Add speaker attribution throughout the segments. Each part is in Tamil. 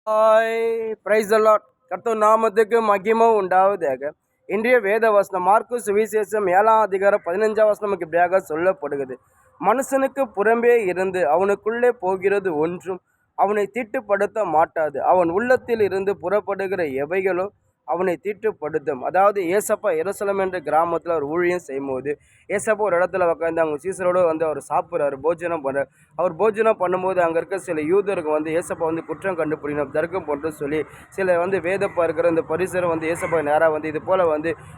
Speaker 1: Hi, praise the Lord. கர்த்தர் நாமத்துக்கு மகிமை உண்டாவதாக. இன்றைய வேத வசனம் மார்க்கு சுவிசேஷம் 7ஆம் அதிகாரம் 15ஆம் வசனம் நமக்கு இப்படியாக சொல்லப்படுகிறது. மனுஷனுக்கு புறம்பே இருந்து அவனுக்குள்ளே போகிறது ஒன்றும் அவனை தீட்டுப்படுத்த மாட்டாது. அவன் உள்ளத்தில் இருந்து புறப்படுகிற எவைகளோ அவனை தீட்டுப்படுத்தும். அதாவது ஏசப்பா எருசலேம் என்ற கிராமத்தில் அவர் ஊழியம் செய்யும்போது ஏசப்பா ஒரு இடத்துல உட்காந்து அவங்க சீசரோடு அவர் சாப்பிட்றாரு, போஜனம் பண்ணுறாரு. அவர் போஜனம் பண்ணும்போது அங்கே இருக்க சில யூதருக்கு ஏசப்பா குற்றம் கண்டுபிடிக்கணும், தர்க்கம் போட்டு சொல்லி சில வேதப்பா இருக்கிற இந்த பரிசரை ஏசப்பா நேராக இது போல்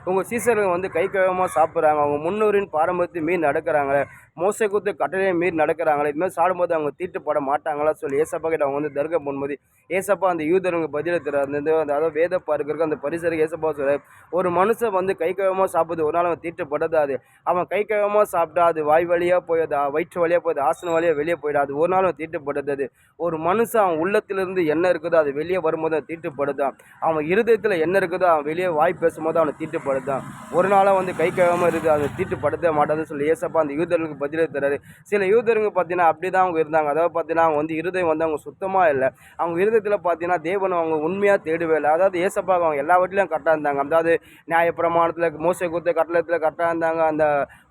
Speaker 1: உங்கள் சீசர்கள் கை கவமாக சாப்பிட்றாங்க, அவங்க முன்னோரின் பாரம்பரியத்தை மீறி நடக்கிறாங்களே, மோசை குத்து கட்டளையை மீறி நடக்கிறாங்களே, இதுமாதிரி சாடும்போது அவங்க தீட்டுப்பட மாட்டாங்களா சொல்லி ஏசப்பா கிட்ட அவங்க தர்க்கம் பண்ணும்போது ஏசப்பா அந்த யூதருங்க பதிலத்துறாரு. அதாவது வேதப்பா இருக்கிற அந்த பரிசருக்கு ஏசப்பா சொல்ல, ஒரு மனுஷன் கை கவமாக சாப்பிடுது ஒரு நாள் அவன் தீட்டுப்படாது. அவன் கை கவமாக சாப்பிட்டா அது வாய் வழியாக போய் வயிற்று வழியாக போய் ஆசன வழியாக வெளியே போயிடாது. ஒரு நாள் அவன் தீட்டுப்படுது. ஒரு மனுஷன் அவன் உள்ளத்திலிருந்து என்ன இருக்குதோ அது வெளியே வரும்போது அவன் தீட்டுப்படுதான். அவன் இருதயத்தில் என்ன இருக்குதோ அவன் வெளியே வாய் பேசும்போது அவனை தீட்டுப்படுதான். ஒரு நாளாக கை கவமாக இருக்குது, அதை தீட்டுப்படுத்த மாட்டாதுன்னு சொல்லி ஏசப்பா அந்த யூதர்களுக்கு பதிலே தராரு. சில யூதருங்க பார்த்தீங்கன்னா அப்படி தான் அவங்க இருந்தாங்க. அதாவது பார்த்தீங்கன்னா அவங்க இருதயம் அவங்க சுத்தமாக இல்லை. அவங்க இருதயத்தில் பார்த்தீங்கன்னா தேவனை அவங்க உண்மையாக தேடுவே இல்லை. அதாவது ஏசப்பா அவங்க எல்லாவற்றிலையும் கரெக்டாக இருந்தாங்க. அதாவது நியாயப்பிரமாணத்தில் மோசை குத்த கட்டளத்தில் கரெக்டாக இருந்தாங்க, அந்த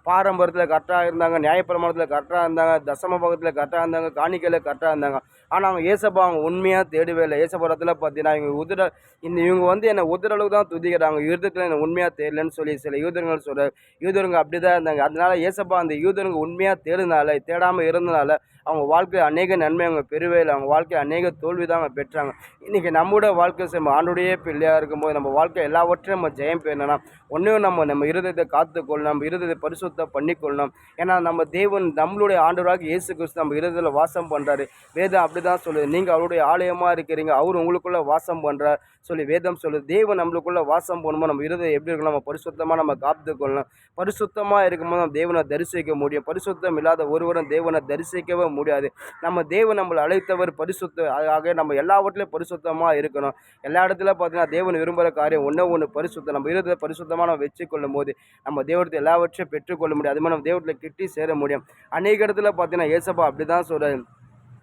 Speaker 1: பாரம்பரியத்தில் கரெக்டாக இருந்தாங்க, நியாயப்பிரமாணத்தில் கரெக்டாக இருந்தாங்க, தசம பாகத்தில் கரெக்டாக இருந்தாங்க, காணிக்கையில் கரெக்டாக இருந்தாங்க. ஆனால் அவங்க ஏசப்பா அவங்க உண்மையாக தேடுவே இல்லை. ஏசப்படத்தில் பார்த்தீங்கன்னா இவங்க என்னை உதிரளவு தான் துதிக்கிறாங்க, யூதத்தில் என்னை உண்மையாக தேடலன்னு சொல்லி சில யூதர்கள் சொல்கிறார். யூதருங்க அப்படி தான் இருந்தாங்க. அதனால ஏசப்பா அந்த யூதருங்க உண்மையாக தேடாமல் இருந்தனால அவங்க வாழ்க்கையில் அநேக நன்மை அவங்க பெறுவே இல்லை. அவங்க வாழ்க்கையில் அநேக தோல்வி தான் அவங்க பெற்றாங்க. இன்றைக்கி நம்மளோட வாழ்க்கை ஆண்டுடைய பிள்ளையாக இருக்கும்போது நம்ம வாழ்க்கை எல்லாவற்றையும் நம்ம ஜெயம் பெறணும். ஒன்றையும் நம்ம இருதயத்தை காத்துக்கொள்ளணும், நம்ம இருதயத்தை பரிசுத்தம் பண்ணிக்கொள்ளணும். ஏன்னா நம்ம தேவன் நம்மளுடைய ஆண்டவராக இயேசு கிறிஸ்து நம்ம இருதயத்தில் வாசம் பண்ணுறாரு. வேதம் அப்படி தான் சொல்லுது, நீங்கள் அவருடைய ஆலயமாக இருக்கிறீங்க, அவர் உங்களுக்குள்ளே வாசம் பண்ணுறார் சொல்லி வேதம் சொல்லுது. தேவன் நம்மளுக்குள்ளே வாசம் பண்ணும்போது நம்ம இருதயம் எப்படி இருக்கணும், நம்ம பரிசுத்தமாக நம்ம காத்துக்கொள்ளணும். பரிசுத்தமாக இருக்கும்போது நம்ம தேவனை தரிசிக்க முடியும். பரிசுத்தம் இல்லாத ஒருவரும் தேவனை தரிசிக்கவே முடியாது. நம்ம தேவன் நம்மளை அழைத்தவர் பரிசுத்த, ஆக நம்ம எல்லாவற்றிலையும் பரிசுத்தமாக இருக்கணும். எல்லா இடத்துல பார்த்தீங்கன்னா தேவன் விரும்புகிற காரியம் ஒன்று பரிசுத்தம். நம்ம இருதயத்தை பரிசுத்தமாக நம்ம வச்சுக்கொள்ளும் போது நம்ம தேவத்தை எல்லாவற்றையும் பெற்றுக்கொள்ள முடியும். அது மாதிரி நம்ம தேவத்தில் கிட்டி சேர முடியும். அநேக இடத்துல பார்த்தீங்கன்னா ஏசப்பா அப்படி தான் சொல்கிறார்.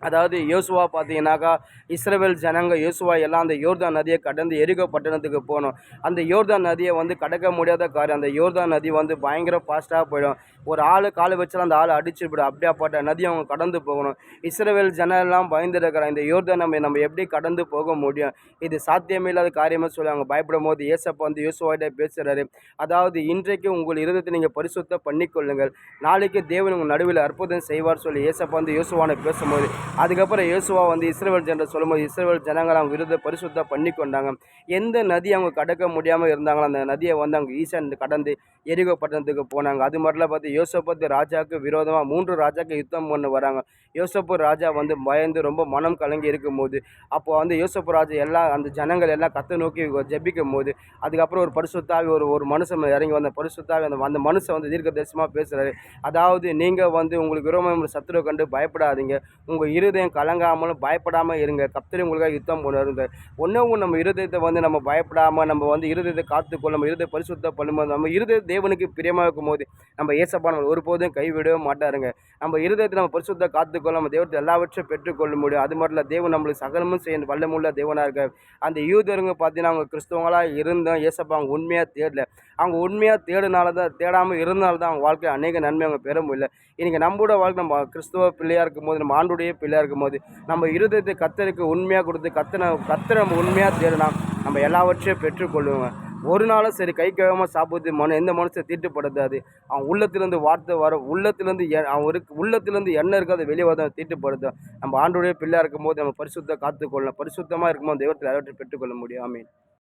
Speaker 1: அதாவது யோசுவா பார்த்தீங்கன்னாக்கா இஸ்ரவேல் ஜனங்க யோசுவா எல்லாம் அந்த யோர்தான் நதியை கடந்து எரிகோ பட்டணத்துக்கு போகணும். அந்த யோர்தான் நதியை கடக்க முடியாத காரியம். அந்த யோர்தான் நதி பயங்கர ஃபாஸ்ட்டாக போயிடும். ஒரு ஆள் காலை வச்சாலும் அந்த ஆளை அடிச்சு விடும். அப்படியாப்பட்ட நதியை அவங்க கடந்து போகணும். இஸ்ரவேல் ஜனெல்லாம் பயந்துருக்கிறாங்க, இந்த யோர்தான் நம்ம எப்படி கடந்து போக முடியும், இது சாத்தியமே இல்லாத காரியமாக சொல்லி அவங்க பயப்படும் போது ஏசப்பா யோசுவாகிட்ட பேசுகிறாரு. அதாவது இன்றைக்கு உங்கள் இருதயத்தை நீங்கள் பரிசுத்தம் பண்ணிக்கொள்ளுங்கள், நாளைக்கு தேவன் உங்கள் நடுவில் அற்புதம் செய்வார் சொல்லி ஏசப்பா யோசுவானை பேசும்போது அதுக்கப்புறம் யோசுவா இஸ்ரவேல் ஜனங்களை சொல்லும்போது இஸ்ரவேல் ஜனங்கள் அவங்க விருதை பரிசுத்தம் பண்ணி கொண்டாங்க. எந்த நதி அவங்க கடக்க முடியாமல் இருந்தாங்களோ அந்த நதியை அவங்க ஈசான் கடந்து எரிகோ பட்டணத்துக்கு போனாங்க. அது மட்டும் பார்த்து யோசேப்பு ராஜாவுக்கு விரோதமாக 3 ராஜாக்கு யுத்தம் பண்ண வராங்க. யோசேப்பு ராஜா பயந்து ரொம்ப மனம் கலங்கி இருக்கும்போது அப்போ யோசேப்பு ராஜா எல்லாம் அந்த ஜனங்கள் எல்லாம் கத்தை நோக்கி ஜெபிக்கும் போது அதுக்கப்புறம் ஒரு பரிசுத்தாவி ஒரு மனுஷன் இறங்கி வந்த பரிசுத்தாவி அந்த மனுஷன் தீர்க்க தரிசனமாக பேசுகிறாரு. அதாவது நீங்கள் உங்களுக்கு விரோதமாக சத்துருவை கண்டு பயப்படாதீங்க, உங்கள் இருதயம் கலங்காமலும் பயப்படாமல் இருங்க, கர்த்தர் உங்களுக்காக யுத்தம் பண்ணுவாருங்க. ஒன்றும் நம்ம இருதயத்தை நம்ம பயப்படாமல் நம்ம இருதயத்தை காத்துக்கொள்ள, நம்ம இருதய பரிசுத்தம் பண்ணும்போது நம்ம இருதய தேவனுக்கு பிரியமாக இருக்கும்போது நம்ம ஏசப்பா நம்ம ஒருபோதும் கைவிடவே மாட்டாருங்க. நம்ம இருதயத்தை நம்ம பரிசுத்த காத்துக்கொள்ள நம்ம தேவத்தை எல்லாவற்றையும் பெற்றுக்கொள்ள முடியும். அது மட்டும் இல்லை, தேவன் நம்மளுக்கு சகலமும் செய்ய வல்லமுள்ள தேவனாக இருக்க. அந்த யூதருங்க பார்த்தீங்கன்னா அவங்க கிறிஸ்தவங்களாக இருந்தோம், ஏசப்பா அவங்க உண்மையாக தேடல. அவங்க உண்மையாக தேடாமல் இருந்தனால தான் அவங்க வாழ்க்கை அநேக நன்மை அவங்க பெற முடியல. இன்றைக்கி நம்மளோட வாழ்க்கை நம்ம கிறிஸ்துவ பிள்ளையாக இருக்கும்போது, நம்ம ஆண்டுடைய பிள்ளையாக இருக்கும்போது நம்ம இருதயத்தை கர்த்தருக்கு உண்மையாக கொடுத்து கர்த்தரை நம்ம உண்மையாக தேடினா நம்ம எல்லாவற்றையும் பெற்றுக்கொள்ளுவோங்க. ஒரு நாளும் சரி கை கவமாக சாப்பிடுறது எந்த மனுஷன் தீட்டுப்படுத்தாது. அவன் உள்ளத்திலேருந்து வார்த்தை வர, உள்ளத்திலேருந்து எண்ணெய் இருக்காது வெளியே வர தீட்டுப்படுத்தும். நம்ம ஆண்டுடைய பிள்ளையாக இருக்கும்போது நம்ம பரிசுத்த காத்துக்கொள்ளணும். பரிசுத்தமாக இருக்கும்போது தெய்வத்தில் எல்லாவற்றையும் பெற்றுக்கொள்ள முடியும். ஆமீன்.